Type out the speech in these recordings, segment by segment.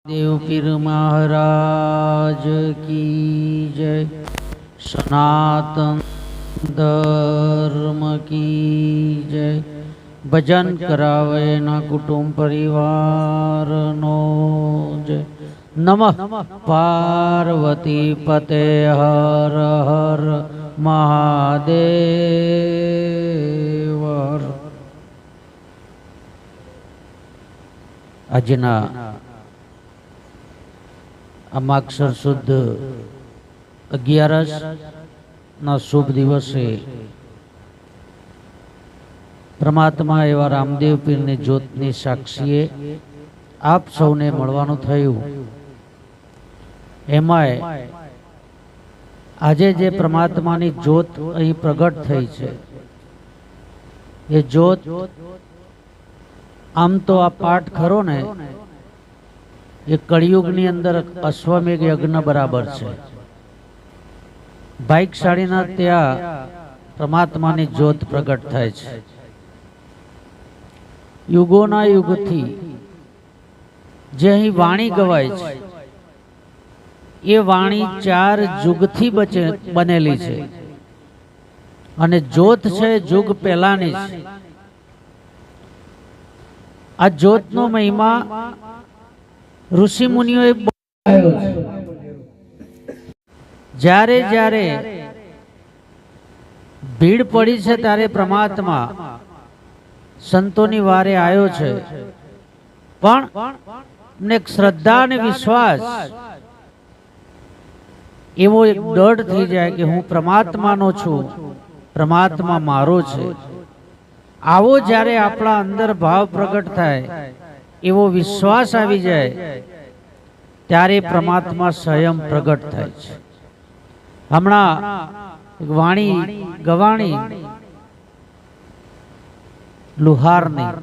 देव पीर महाराज की जय। सनातन धर्म की जय। भजन करावे ना कुटुंब परिवार नो जय। नमः पार्वती पते हर हर महादेव। આજના અમાક્ષર શુદ્ધ 11 ના શુભ દિવસે પરમાત્મા એવા રામદેવ પીરની જ્યોતની સાક્ષીએ આપ સૌને મળવાનું થયું। એમાંય આજે જે પરમાત્માની જ્યોત અહીં પ્રગટ થઈ છે એ જ્યોત આમ તો આ પાઠ ખરો ને એ કળિયુગની અંદર અશ્વમેઘ યજ્ઞ બરાબર છે। ભાગ્યશાળીના ત્યાં પરમાત્માની જ્યોત પ્રગટ થાય છે। યુગોના યુગથી જે અહીં વાણી ગવાય છે એ વાણી 4 યુગથી બનેલી છે અને જ્યોત છે યુગ પહેલાની છે। આ જ્યોતનો મહિમા ઋષિ મુનિઓએ બોલાયો છે। જ્યારે જ્યારે ભીડ પડી છે ત્યારે પરમાત્મા સંતોની વારે આવ્યો છે, પણ એક શ્રદ્ધા અને વિશ્વાસ એવો એક દૃઢ થઈ જાય કે હું પરમાત્માનો છું, પરમાત્મા મારો છે। આવો જ્યારે આપણા અંદર ભાવ પ્રગટ થાય, એવો વિશ્વાસ આવી જાય, ત્યારે પરમાત્મા સ્વયં પ્રગટ થાય છે। હમણાં વાણી ગવાણી લુહારની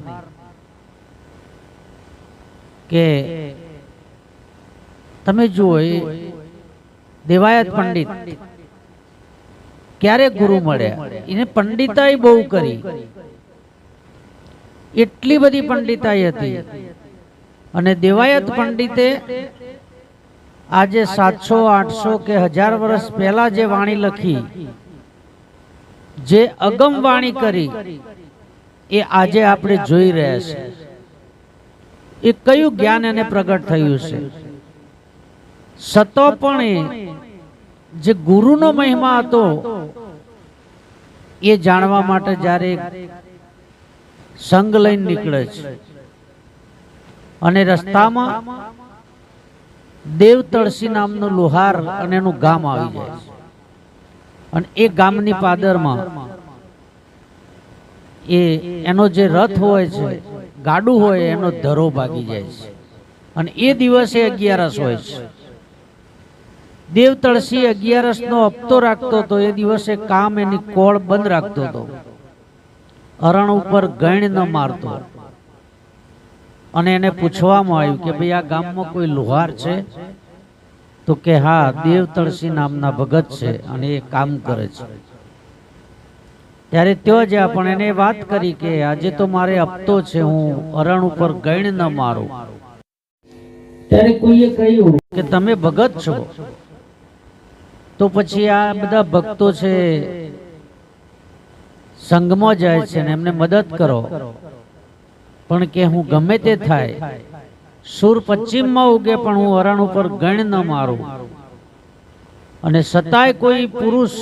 કે તમે જુઓ એ દેવાયત પંડિત ક્યારે ગુરુ મળ્યા, એને પંડિતાઈ બહુ કરી, એટલી બધી પંડિતાઈ હતી। અને દેવાયત પંડિતે આજે 700 800 કે 1000 વર્ષ પહેલા જે વાણી લખી, જે અગમ વાણી કરી, એ આજે આપણે જોઈ રહ્યા છે। એ કયું જ્ઞાન એને પ્રગટ થયું છે? સતો પણ જે ગુરુનો મહિમા હતો એ જાણવા માટે જ્યારે સંગ લઈને નીકળે છે અને રસ્તામાં દેવતળસી નામનું લુહાર અને એનું ગામ આવી જાય છે, અને એ ગામની પાદરમાં એનો જે રથ હોય છે, ગાડું હોય, એનો ધરો ભાગી જાય છે। અને એ દિવસે 11 હોય છે। દેવતળસી 11 નો હપ્તો રાખતો હતો, એ દિવસે કામ એની કોળ બંધ રાખતો હતો, અરણ ઉપર ગણ ન મારતો। અને એને પૂછવામાં આવ્યું કે ભાઈ આ ગામમાં કોઈ લુહાર છે? તો કે હા, દેવતળસી નામના ભગત છે અને એ કામ કરે છે। ત્યારે ત્યો જ પણ એને વાત કરી કે આજે તો મારે હપ્તો છે, હું અરણ ઉપર ગણ ન મારું। ત્યારે કોઈએ કહ્યું કે તમે ભગત છો, તો પછી આ બધા ભક્તો છે સંઘમાં જાય છે ને એમને મદદ કરો। પણ કે હું ગમે તે થાય, સૂર પશ્ચિમમાં ઉગે પણ હું અરણ ઉપર ગણ ન મારું। અને છતાંય કોઈ પુરુષ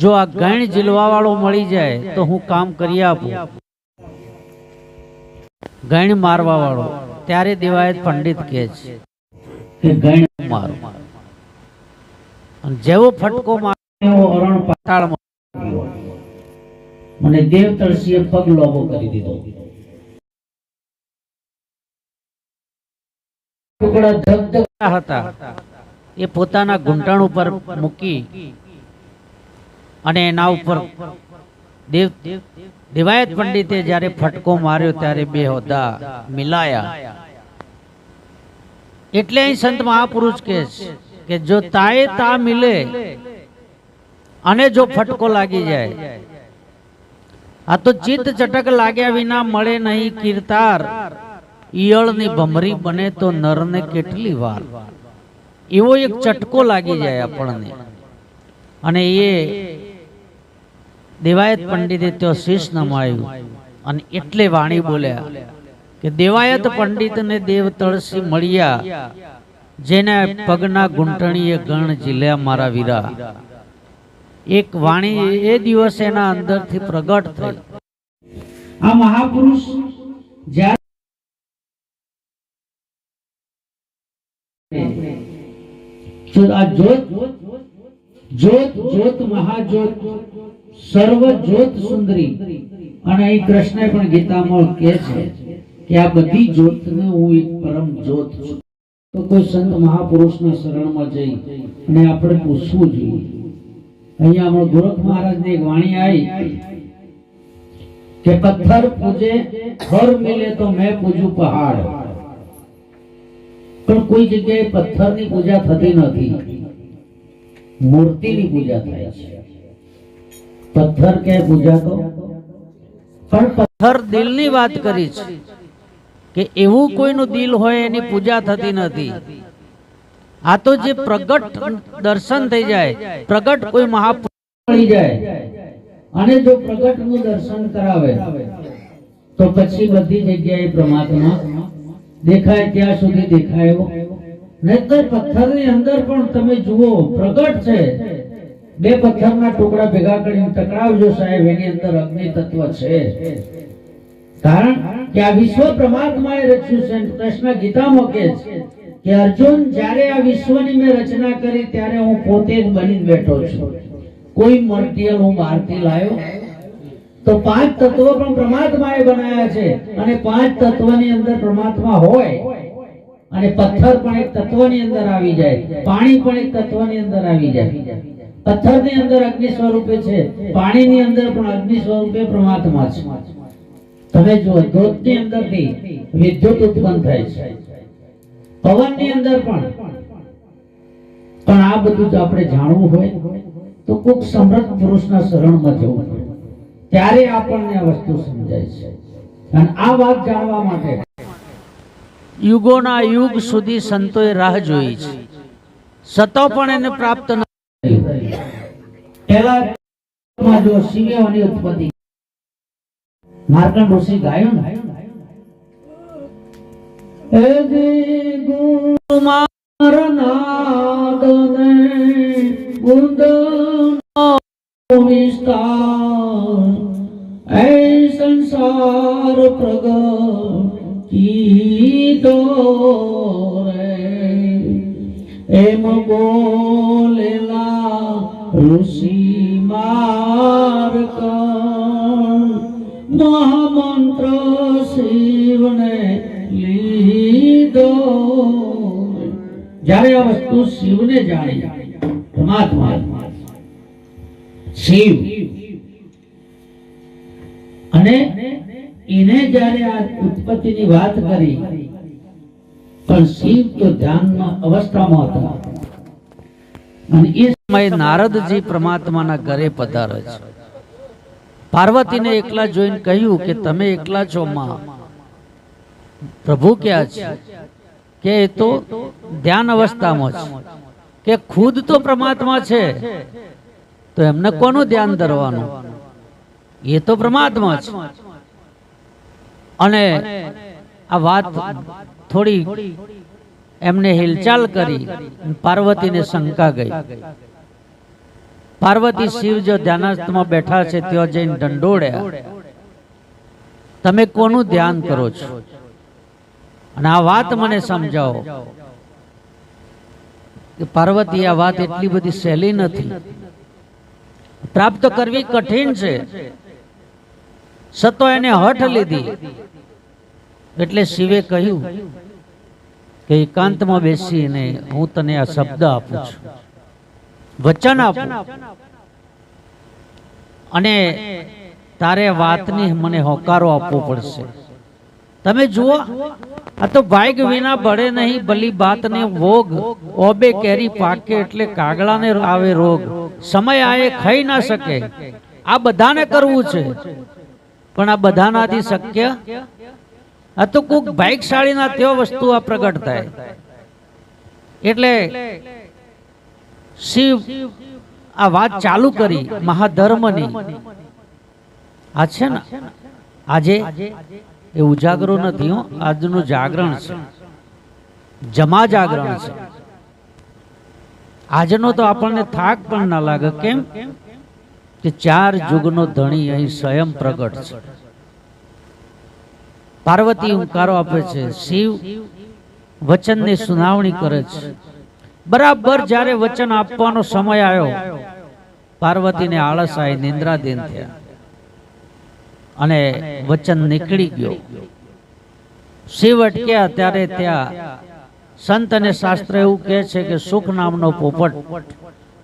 જો આ ગણ ઝીલવા વાળો મળી જાય તો હું કામ કરી આપું, ગણ મારવા વાળો। ત્યારે દેવાયત પંડિત કહે છે કે ગણ મારું, અને જેવો ફટકો માર્યો અરણ પાતાળમાં અને દેવતળસીએ પગ લોબો કરી દીધો। ટુકડા ધગધગતા હતા, એ પોતાના ઘૂંટણ ઉપર મૂકી અને એના ઉપર દેવાયત પંડિતે જ્યારે ફટકો માર્યો ત્યારે બે હોદા મિલાયા। એટલે અહીં સંત મહાપુરુષ કહે છે કે જો તાએ તા મિલે અને જો ફટકો લાગી જાય, આ તો ચિત્ત ચટક લાગ્યા વિના મળે નહીં કીર્તાર, ઈયળની ભમરી બને તો નરને કેટલી વાર, એવો એક ચટકો લાગી જાય આપણને. અને એ દેવાયત પંડિતે તો શીશ નમાયું અને એટલે વાણી બોલ્યા કે દેવાયત પંડિતને દેવ તળસી મળ્યા, જેના પગના ઘૂંટણીએ ગણ ઝીલ્યા મારા વીરા. એક વાણી એ દિવસ એના અંદરથી પ્રગટ થઈ. આ મહાપુરુષ જ્યોત મહાજ્યોત સર્વ જ્યોત સુંદરી. અને અહીં કૃષ્ણ પણ ગીતામાં કહે છે કે આ બધી જ્યોતને હું એક પરમ જ્યોત છું. તો કોઈ સંત મહાપુરુષના શરણમાં જઈ અને આપણે પૂછવું જોઈએ. અહીંયા હમણાં ગોરખ મહારાજની એક વાણી આવી કે પથ્થર પૂજે ઘર મિલે તો મેં પૂજું પહાડ. પણ કોઈ જગ્યાએ પથ્થરની પૂજા થતી નથી, મૂર્તિની પૂજા થાય છે. પથ્થર કે પૂજા તો પણ પથ્થર દિલની વાત કરી છે કે એવું કોઈનું દિલ હોય એની પૂજા થતી નથી. આ તો જે પ્રગટ દર્શન થઈ જાય, પ્રગટ કોઈ મહાપુરુષ મળી જાય અને જો પ્રગટ નું દર્શન કરાવે તો પછી બધી જગ્યાએ પરમાત્મા દેખાય ત્યાં સુધી દેખાયો. નહીતર પથ્થરની અંદર પણ તમે જુઓ પ્રગટ છે. બે પથ્થરના ટુકડા ભેગા કરીને ટકરાવજો સાહેબ, એની અંદર અગ્નિ તત્વ છે. કારણ કે આ વિશ્વ પરમાત્માએ રચ્યું છે. કૃષ્ણ ગીતામાં કહે છે કે અર્જુન, જ્યારે આ વિશ્વની મેં રચના કરી ત્યારે હું પોતે જ બની બેઠો છું. કોઈ મટીરિયલ હું બહારથી લાયો તો પાંચ તત્વો પણ પરમાત્માએ બનાવ્યા છે. અને પાંચ તત્વની અંદર પરમાત્મા હોય અને પથ્થર પણ એક તત્વની અંદર આવી જાય, પાણી પણ એક તત્વની અંદર આવી જાય. પથ્થરની અંદર અગ્નિ સ્વરૂપે છે, પાણીની અંદર પણ અગ્નિ સ્વરૂપે પરમાત્મા છે. તમે જો જ્યોતની અંદરથી વિદ્યુત ઉત્પન્ન થાય છે, પવનની અંદર પણ આ બધું જો આપણે જાણવું હોય તો કોઈક સમર્થ પુરુષના શરણમાં જવું ત્યારે આપણને આ વસ્તુ સમજાય છે. અને આ વાત જાણવા માટે યુગોના યુગ સુધી સંતોએ રાહ જોઈ છે, છતાં પણ એને પ્રાપ્ત ન થયું. પહેલા જો શિવની ઉત્પત્તિ માર્કંડ ઋષિ ગાયું ને, સંસાર પ્રગટીતો એમ બોલેલા ઋષિ માર્ક મહામંત્ર શિવને લીધો. જ્યારે આ વસ્તુ શિવને જાણી, પરમાત્મા શિવ, અને એને જ્યારે આ ઉત્પત્તિની વાત કરી, પણ શિવ તો ધ્યાનમાં અવસ્થામાં હતા. અને એ સમયે નારદજી પરમાત્માના ઘરે પધારે છે. પાર્વતીને એકલા જોઈને કહ્યું કે તમે એકલા છો માં, પ્રભુ ક્યાં છે? કે એ તો ધ્યાન અવસ્થામાં છે. કે ખુદ તો પરમાત્મા છે તો એમને કોનું ધ્યાન ધરવાનું? એ તો પરમાત્મા છે. અને આ વાત થોડી એમને હિલચાલ કરી, પાર્વતીને શંકા ગઈ. પાર્વતી શિવ જો ધ્યાનસ્થમાં બેઠા છે ત્યાં જઈને દંડોળ્યા, તમે કોનું ધ્યાન કરો છો? અને આ વાત મને સમજાવો. પાર્વતી, આ વાત એટલી બધી સહેલી નથી, પ્રાપ્ત કરવી કઠિન છે. સતો એને હઠ લીધી. એટલે શિવે કહ્યું કે એકાંતમાં બેસીને હું તને આ શબ્દ આપું છું, વચન આપું, અને તારે વાતની મને હોકારો આપવો પડશે. તમે જુઓ, આ તો ભાગ વિના બળે નહીં, ભલી બાતને ભોગ, ઓબે કેરી પાકે એટલે કાગડાને આવે રોગ. સમય આએ ખાઈ ના શકે, આ બધાને કરવું છે, પણ આ બધાનાથી શક્ય આ તો કોઈક ભાગ્યશાળીના તેઓ વસ્તુ આ પ્રગટ થાય. એટલે શિવ આ વાત ચાલુ કરી મહાધર્મની. આ છે ને આજે એ ઉજાગરો નથી હો, આજનું જાગરણ છે, જમા જાગરણ છે. આજનો તો આપણને થાક પણ ના લાગે. કેમ કે 4 યુગનો ધણી અહીં સ્વયં પ્રગટ છે. પાર્વતી હુંકારો આપે છે, શિવ વચનની સુનાવણી કરે છે. બરાબર જ્યારે વચન આપવાનો સમય આવ્યો, પાર્વતીને આળસ આવી, નિંદ્રાધીન થયા અને વચન નીકળી ગયો. શિવ અટક્યા ત્યારે ત્યાં સંત અને શાસ્ત્ર એવું કહે છે કે સુખ નામનો પોપટ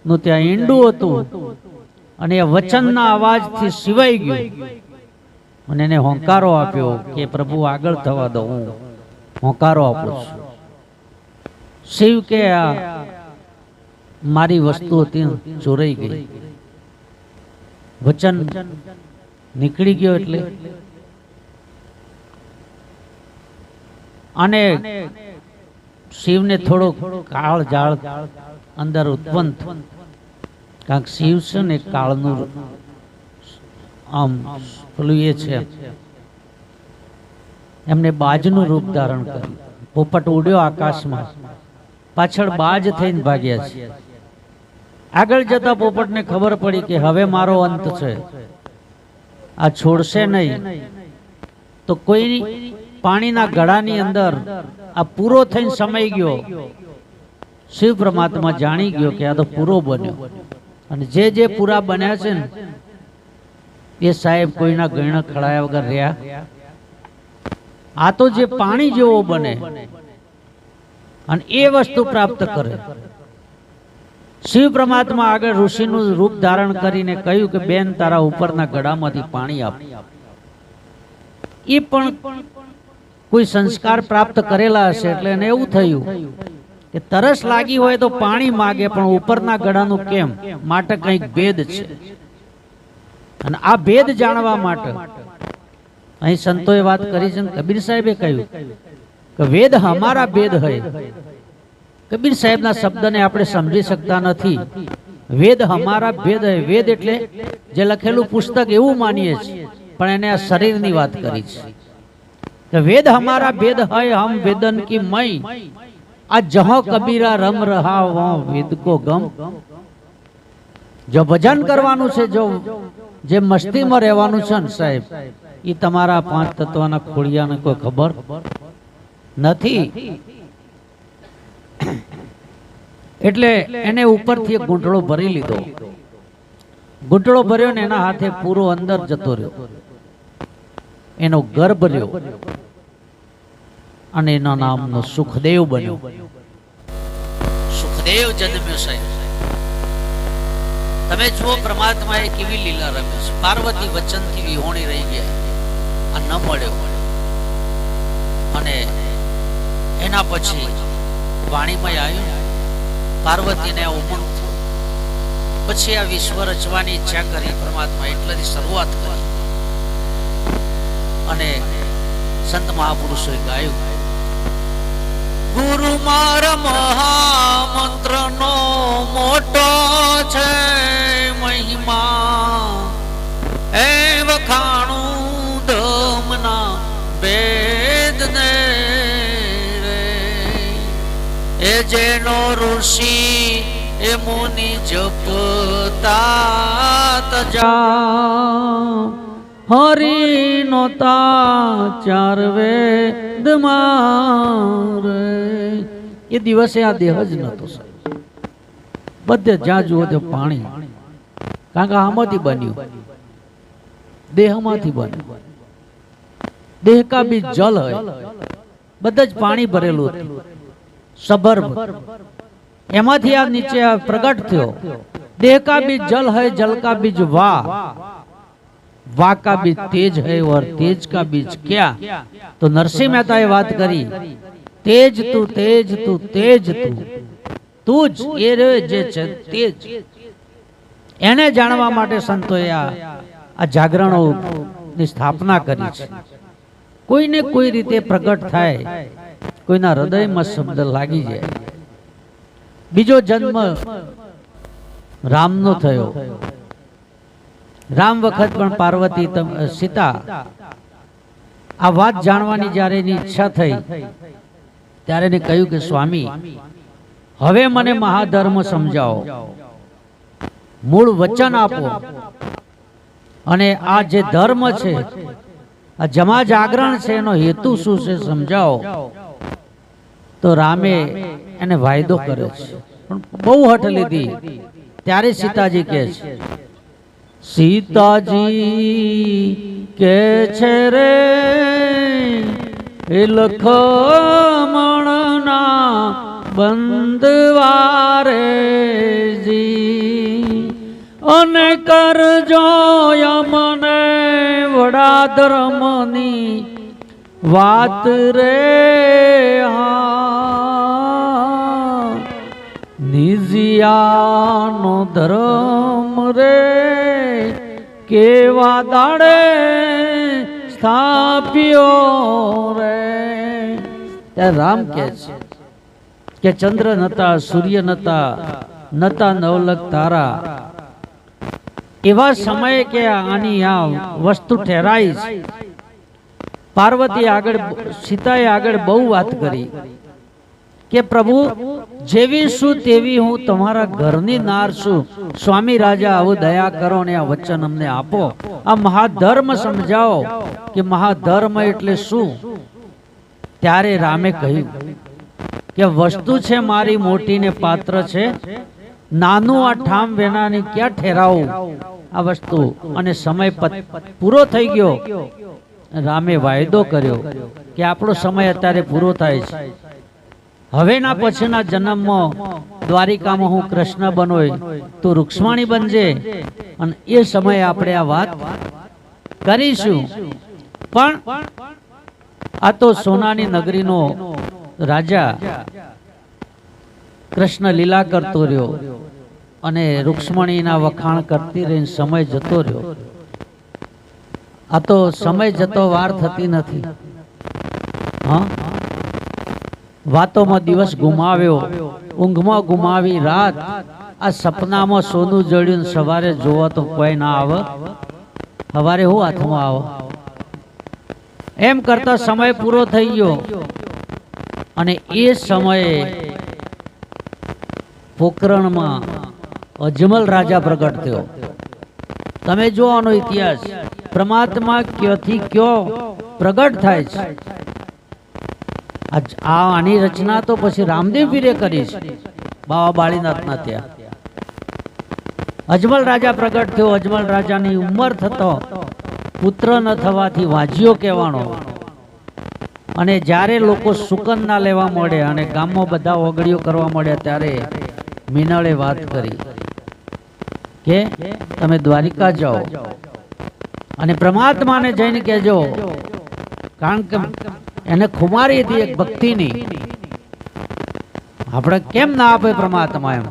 નું ત્યાં ઈંડું હતું અને એ વચનના અવાજથી સિવાઈ ગયું અને એને હોંકારો આપ્યો કે પ્રભુ આગળ થવા દો, હું હોંકારો આપું છું. શિવ કે આ મારી વસ્તુ હતી ચોરાઈ ગઈ, વચન નીકળી ગયો એટલે. અને શિવને થોડો કાળ જાળ અંદર ઉત્પન્ન, કારણ કે શિવ છે ને કાળનું આમ પેલું એ છે, એમને બાજનું રૂપ ધારણ કર્યું. પોપટ ઉડ્યો આકાશમાં, પાછળ બાજ થઈને ભાગ્યા છે. આગળ જતા પોપટને ખબર પડી કે હવે મારો અંત છે, આ છોડશે નહીં તો કોઈ પાણીના ગળાની અંદર આ પૂરો થઈને સમાઈ ગયો. શિવ પરમાત્મા જાણી ગયો કે આ તો પૂરો બન્યો. અને જે પૂરા બન્યા છે ને એ સાહેબ કોઈના ગણ ખડાયા વગર રહ્યા. આ તો જે પાણી જેવો બને અને એ વસ્તુ પ્રાપ્ત કરે. શિવ પરમાત્મા આગળ ઋષિનું રૂપ ધારણ કરીને કહ્યું કે બેન તારા ઉપરના ગળામાંથી પાણી આપ. એ પણ કોઈ સંસ્કાર પ્રાપ્ત કરેલા હશે એટલે એને એવું થયું કે તરસ લાગી હોય તો પાણી માગે, પણ ઉપરના ગળાનું કેમ? માટે કંઈક ભેદ છે. અને આ ભેદ જાણવા માટે અહીં સંતોએ વાત કરી છે. કબીર સાહેબે કહ્યું કે વેદ હમારા ભેદ હૈ. કબીર સાહેબના શબ્દને આપણે સમજી શકતા નથી. વેદ હમારા ભેદ હૈ. વેદ એટલે જે લખેલું પુસ્તક એવું માનીએ છીએ, પણ એને આ શરીરની વાત કરી છે કે વેદ હમારા ભેદ હૈ, હમ વેદન કી મય, આ જહો કબીરા રમ રહા વો વેદ કો ગમ. જો ભજન કરવાનું છે, જો જે મસ્તીમાં રહેવાનું છે ને સાહેબ, એ તમારા 5 તત્વના ખોડિયાને કોઈ ખબર નથી. એટલે એને ઉપરથી એક ઘૂંટડો ભરી લીધો. ઘૂંટડો ભર્યો ને એના હાથે પૂરો અંદર જતો રહ્યો, એનો ગર્ભ રહ્યો અને એના નામનો સુખદેવ બન્યો. સુખદેવ જન્મ્યો સાહેબ. તમે જુઓ પરમાત્માએ કેવી લીલા રમી છે. પાર્વતી વચનથી વિહોણી રહી ગયા, આ ન મળ્યો. અને એના પછી વાણીમાં આવ્યું, પાર્વતીને ઉમંગ થયો. પછી આ વિશ્વ રચવાની ઈચ્છા કરી પરમાત્મા, એટલેથી શરૂઆત કરી. અને સંત મહાપુરુષોએ ગાયું, ગુરુ મારા મહામંત્ર નો મોટો છે મહિમા, એ વખાણું ધમના વેદ ને રે. એ જેનો ઋષિ એ મુનિ જપતા તજા, હરી નોતા 4 વેદ મારે. એ દિવસે આ દેહ જ નતો સાહેબ. બધે જ્યાં જુઓ તે પાણી, કારણ કે આમાંથી બન્યું, દેહમાંથી બન્યું. દેહ કા બી જલ હોય, બધા જ પાણી ભરેલું હતું સભર્ભ. એમાંથી આ નીચે પ્રગટ થયો. देह का बीज जल है, जल का बीज वाह का बीज तेज है, और तेज का बीज क्या? तो नरसिंह मेहता ये बात करी, तेज तू तेज तू तेज तू તું જ એ રે જે છે તેજ. એને જાણવા માટે સંતોએ આ જાગરણોની સ્થાપના કરી છે. કોઈને કોઈ રીતે પ્રગટ થાય, કોઈના હૃદયમાં શબ્દ લાગી જાય. બીજો જન્મ રામનો થયો. રામ વખત પણ પાર્વતી સીતા આ વાત જાણવાની જ્યારે એની ઈચ્છા થઈ ત્યારે એને કહ્યું કે સ્વામી, હવે મને મહાધર્મ સમજાવો, મૂળ વચન આપો, અને આ જે ધર્મ છે, આ જમા જાગરણ છે, એનો હેતુ શું છે સમજાવો. તો રામે એને વાયદો કર્યો છે, પણ બહુ હઠ લીધી. ત્યારે સીતાજી કહે છે, સીતાજી કે છે રે એ લખમણના બંધવારે જી, અને કરજો યમને વડા ધર્મની વાત રે. નિજિયાનો ધર્મ રે કેવા દાડે સ્થાપ્યો રે. ત્યારે રામ કહે છે કે ચંદ્ર નતા, સૂર્ય નતા, નતા નવલખ તારા. એવા સમયે કે આની આ વસ્તુ ઠેરાઈ. પાર્વતી આગળ, સીતાએ આગળ બહુ વાત કરી કે પ્રભુ, જેવી છું તેવી હું તમારા ઘરની નાર છું. સ્વામી રાજા, આવું દયા કરો ને આ વચન અમને આપો, આ મહાધર્મ સમજાવો કે મહાધર્મ એટલે શું. ત્યારે રામે કહ્યું કે વસ્તુ છે મારી મોટી ને પાત્ર છે, નાનું આ ઠામ વેનાની ક્યાં ઠેરાવું આ વસ્તુ. અને સમય પૂરો થઈ ગયો. રામે વાયદો કર્યો કે આપણો સમય અત્યારે પૂરો થાય છે. હવેના પછીના જન્મમાં દ્વારિકામાં હું કૃષ્ણ બનોય, તું રૂક્ષ્મણી બનજે, અને એ સમયે આપણે આ વાત કરીશું. પણ આ તો સોનાની નગરીનો રાજા કૃષ્ણ લીલા કરતો રહ્યો અને રૂક્ષ્મણીના વખાણ કરતી રહીને સમય જતો રહ્યો. આ તો સમય જતો વાર થતી નથી. હા, વાતોમાં દિવસ ગુમાવ્યો, ઊંઘમાં ગુમાવી રાત, આ સપનામાં સોનું જડ્યું, સવારે જોવા તો કોઈ ના આવે, સવારે હું હાથમાં આવે. એમ કરતા સમય પૂરો થઈ ગયો. અને એ સમયે પોકરણમાં અજમલ રાજા પ્રગટ થયો. તમે જો આનો ઇતિહાસ, પરમાત્મા ક્યોથી ક્યો પ્રગટ થાય છે. આની રચના તો પછી રામદેવ પીરે કરી છે, બાબા બાળીનાથના ત્યાં. અજમલ રાજા પ્રગટ થયો. અજમલ રાજાની ઉંમર થતો પુત્ર ન થવાથી વાંજ્યો કહેવાનો. અને જ્યારે લોકો સુકન ના લેવા મળે અને ગામમાં બધા ઓગળીઓ કરવા મળ્યા, ત્યારે મીનળે વાત કરી કે તમે દ્વારિકા જાઓ અને પરમાત્માને જઈને કહેજો, કારણ કે એને ખુમારી હતી એક ભક્તિની. આપણે કેમ ના આપે પરમાત્મા એમ,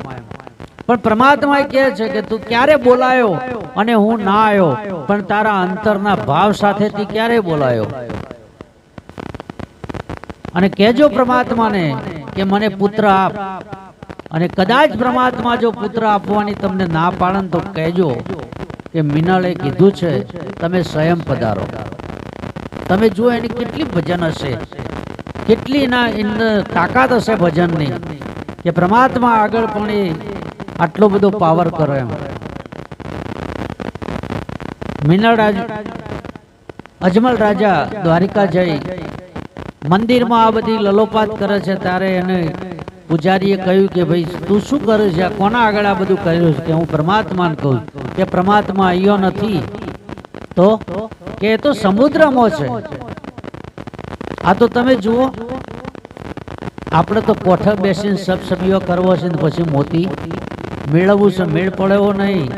પણ પરમાત્મા કહે છે કે તું ક્યારે બોલાયો અને હું ના આવ્યો, પણ તારા અંતરના ભાવ સાથેથી ક્યારે બોલાયો. અને કહેજો પરમાત્માને કે મને પુત્ર આપ. અને કદાચ પરમાત્મા જો પુત્ર આપવાની તમને ના પાડે તો કહેજો કે મીનળે કીધું છે તમે સ્વયં પધારો. તમે જુઓ એની કેટલી ભજન હશે, કેટલી ના તાકાત હશે ભજનની, કે પરમાત્મા આગળ પણ એ આટલો બધો પાવર કરો એમ. મીનળ અજમલ રાજા દ્વારિકા જઈ મંદિરમાં આ બધી લલોપાત કરે છે. ત્યારે એને પૂજારીએ કહ્યું કે ભાઈ તું શું કરે છે, કોના આગળ આ બધું કર્યું છે? કે હું પરમાત્માને કહું. કે પરમાત્મા અહીંયા નથી, તો કે એ તો સમુદ્રમાં છે. આ તો તમે જુઓ, આપણે તો કોઠે બેસીને સબસબીઓ કરવો છે ને પછી મોતી મેળવવું છે, મેળ પડેવો નહીં.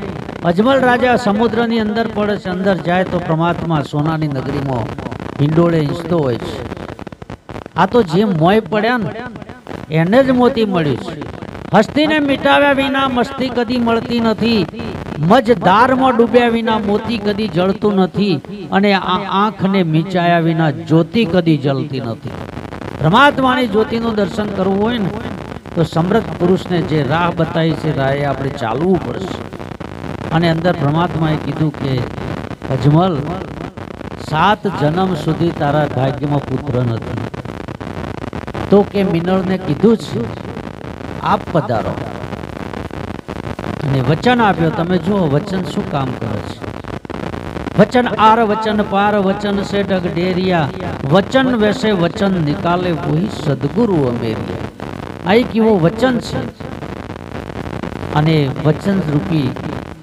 અજમલ રાજા સમુદ્રની અંદર પડે છે, અંદર જાય તો પરમાત્મા સોનાની નગરીમાં હિંડોળે ઈંચતો હોય છે. આ તો જે મોય પડ્યા ને એને જ મોતી મળ્યું છે. હસ્તીને મિટાવ્યા વિના મસ્તી કદી મળતી નથી. મજધારમાં ડૂબ્યા વિના મોતી કદી જળતું નથી, અને આ આંખને મીચાયા વિના જ્યોતિ કદી જલતી નથી. પરમાત્માની જ્યોતિનું દર્શન કરવું હોય ને તો સમર્થ પુરુષને જે રાહ બતાવી છે રાહે આપણે ચાલવું પડશે. અને અંદર પરમાત્માએ કીધું કે અજમલ, 7 જન્મ સુધી તારા ભાગ્યમાં પુત્ર નથી, તો કે મિનળને કીધું છે આપ પધારો, અને વચન આપ્યો. તમે જુઓ વચન શું કામ કરે છે. વચન આર વચન પાર વચન સે ડગ ડેરિયા, વચન વૈસે વચન નિકાલે વહી સદગુરુ અમેરિયા. આ એક એવો વચન છે, અને વચન રૂપી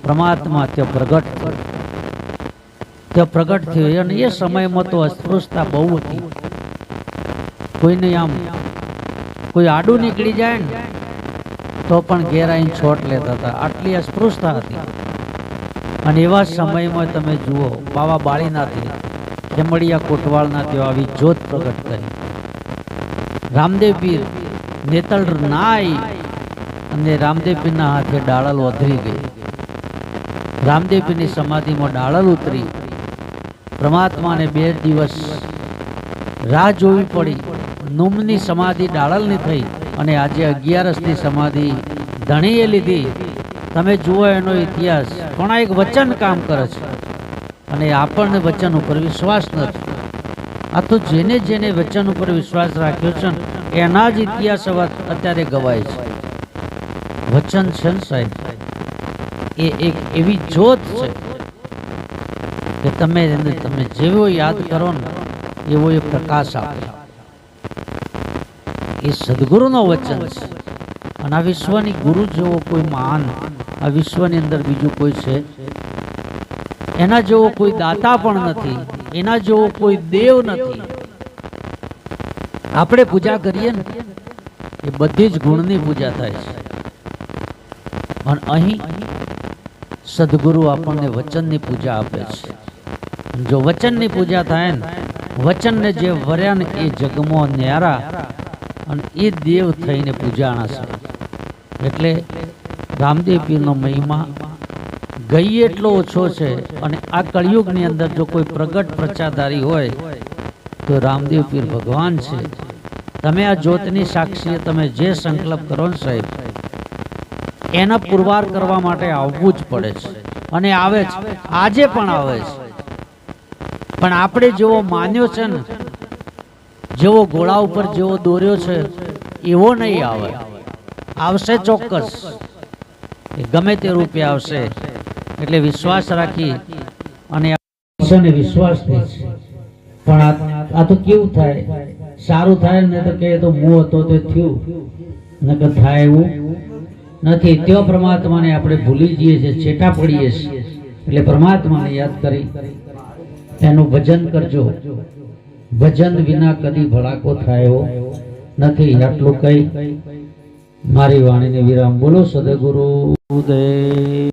પરમાત્મા ત્યાં પ્રગટ થયો. અને એ સમયમાં તો અસ્પૃશ્યતા બહુ હતી. કોઈને આમ કોઈ આડું નીકળી જાય ને તો પણ ઘેરાઈને છોટ લેતા હતા, આટલી અસ્પૃશ્યતા હતી. અને એવા સમયમાં તમે જુઓ બાવા બાળીનાથે ખેમડિયા કોટવાળના ત્યાં આવી જ્યોત પ્રગટ કરી. રામદેવ પીર નેતળ નાઈ અને રામદેવ પીરના હાથે ડાળલ વધરી ગઈ. રામદેવ પીરની સમાધિમાં ડાળલ ઉતરી. પરમાત્માને 2 દિવસ રાહ જોવી પડી. નુમની સમાધિ ડાળલની થઈ, અને આજે 11ની સમાધિ ધણીએ લીધી. તમે જુઓ એનો ઇતિહાસ. પણ આ એક વચન કામ કરે છે, અને આપણને વચન ઉપર વિશ્વાસ નથી. આ તો જેને જેને વચન ઉપર વિશ્વાસ રાખ્યો છે ને એના જ ઇતિહાસ અત્યારે ગવાય છે. વચન છે ને સાહેબ, એ એક એવી જ્યોત છે કે તમે જેવો યાદ કરો ને એવો એ પ્રકાશ આપે. એ સદગુરુનો વચન છે. અને આ વિશ્વની ગુરુ જેવો કોઈ મહાન આ વિશ્વની અંદર બીજું કોઈ છે? એના જેવો કોઈ દાતા પણ નથી, એના જેવો કોઈ દેવ નથી. આપણે પૂજા કરીએ ને એ બધી જ ગુણની પૂજા થાય છે, પણ અહીં સદગુરુ આપણને વચનની પૂજા આપે છે. જો વચનની પૂજા થાય ને, વચનને જે વર્યા ને એ જગમો ન્યારા, અને એ દેવ થઈને પૂજાણા છે. એટલે રામદેવ પીરનો મહિમા ગઈ એટલો ઓછો છે. અને આ કળિયુગની અંદર જો કોઈ પ્રગટ પ્રચારધારી હોય તો રામદેવ પીર ભગવાન છે. તમે આ જ્યોતની સાક્ષીએ તમે જે સંકલ્પ કરો ને સાહેબ, એના પુરવાર કરવા માટે આવવું જ પડે છે, અને આવે છે. આજે પણ આવે છે. પણ આપણે જેવો માન્યો છે ને, જેવો ઘોડા ઉપર જેવો દોર્યો છે એવો નહીં આવે. આવશે ચોક્કસ, ગમે તે રૂપે આવશે. એટલે વિશ્વાસ રાખી અને વિશ્વાસ થાય છે. પણ આ તો કેવું થાય, સારું થાય ને તો કે તો મોહ હતો તે થયું, નકર થાય એવું નથી. त्यो પરમાત્માને આપણે ભૂલી જઈએ છીએ, છેટા પડીએ છીએ. એટલે પરમાત્માને યાદ કરી એનું ભજન કરજો. ભજન વિના કદી ભડાકો થાય નથી. આટલું કઈ મારી વાણીને વિરામ. બોલો સદગુરુ દેવ.